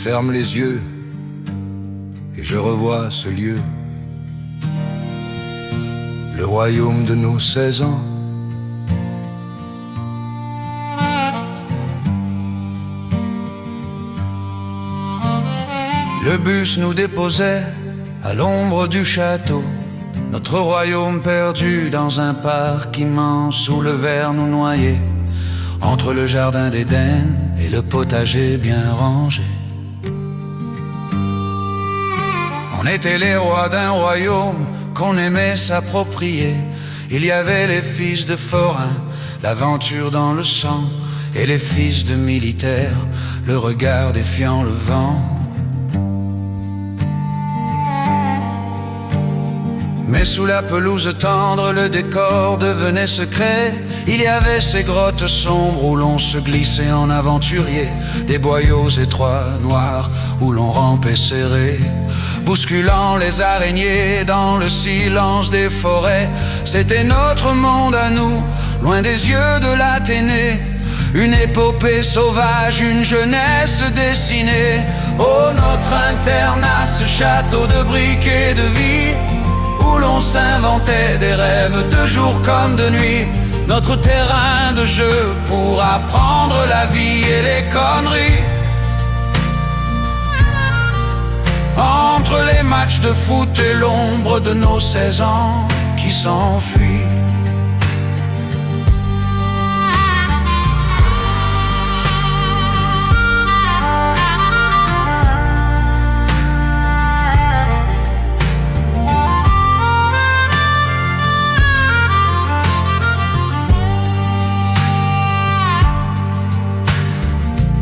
ferme les yeux et je revois ce lieu, le royaume de nos 16 ans. Le bus nous déposait à l'ombre du château, notre royaume perdu dans un parc immense où le verre nous noyait, entre le jardin d'Éden et le potager bien rangé. On était les rois d'un royaume qu'on aimait s'approprier. Il y avait les fils de forains, l'aventure dans le sang, et les fils de militaires, le regard défiant le vent. Mais sous la pelouse tendre, le décor devenait secret. Il y avait ces grottes sombres où l'on se glissait en aventurier, des boyaux étroits, noirs, où l'on rampait serré, bousculant les araignées dans le silence des forêts. C'était notre monde à nous, loin des yeux de l'Athénée, une épopée sauvage, une jeunesse dessinée. Oh, notre internat, ce château de briques et de vie, où l'on s'inventait des rêves de jour comme de nuit, notre terrain de jeu pour apprendre la vie et les conneries. Entre les matchs de foot et l'ombre de nos 16 ans qui s'enfuient.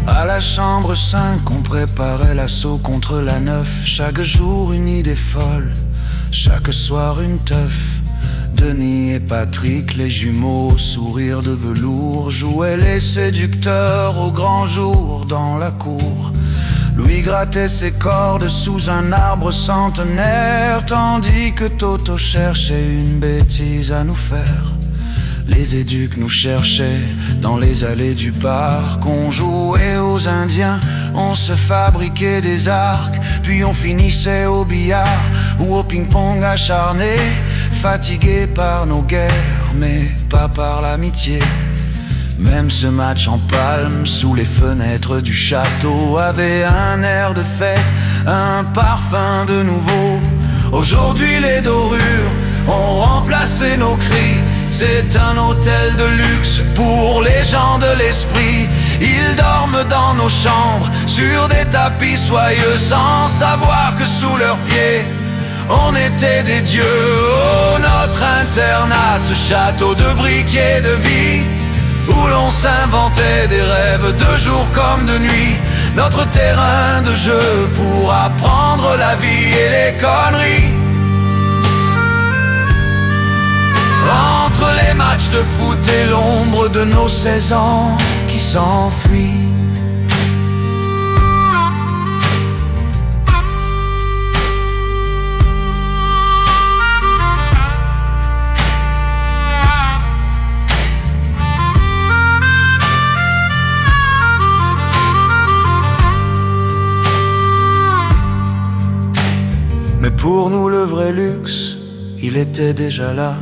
À la chambre 5, on préparait l'assaut contre la 9. Chaque jour une idée folle, chaque soir une teuf. Denis et Patrick, les jumeaux, sourire de velours, jouaient les séducteurs au grand jour dans la cour. Louis grattait ses cordes sous un arbre centenaire, tandis que Toto cherchait une bêtise à nous faire. Les éduques nous cherchaient dans les allées du parc. On jouait aux Indiens, on se fabriquait des arcs, puis on finissait au billard ou au ping-pong acharné, fatigués par nos guerres, mais pas par l'amitié. Même ce match en palme, sous les fenêtres du château, avait un air de fête, un parfum de nouveau. Aujourd'hui les dorures ont remplacé nos cris. C'est un hôtel de luxe pour les gens de l'esprit. Ils dorment dans nos chambres, sur des tapis soyeux, sans savoir que sous leurs pieds, on était des dieux. Oh, notre internat, ce château de briques et de vie, où l'on s'inventait des rêves de jour comme de nuit, notre terrain de jeu pour apprendre la vie et les conneries. Entre les matchs de foot et l'ombre de nos 16 ans qui s'enfuient. Mais pour nous le vrai luxe, il était déjà là,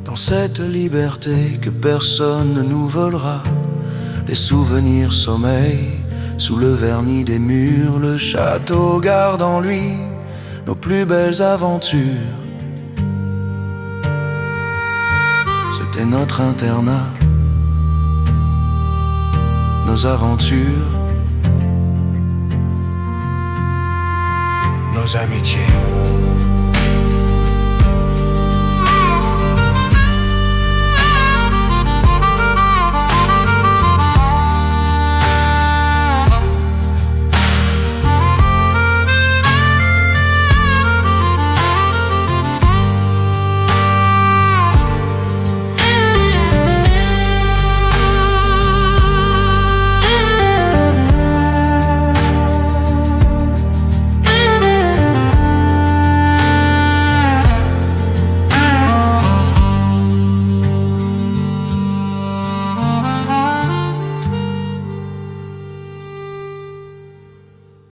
dans cette liberté que personne ne nous volera. Les souvenirs sommeillent sous le vernis des murs, le château garde en lui nos plus belles aventures. C'était notre internat, nos aventures, nos amitiés.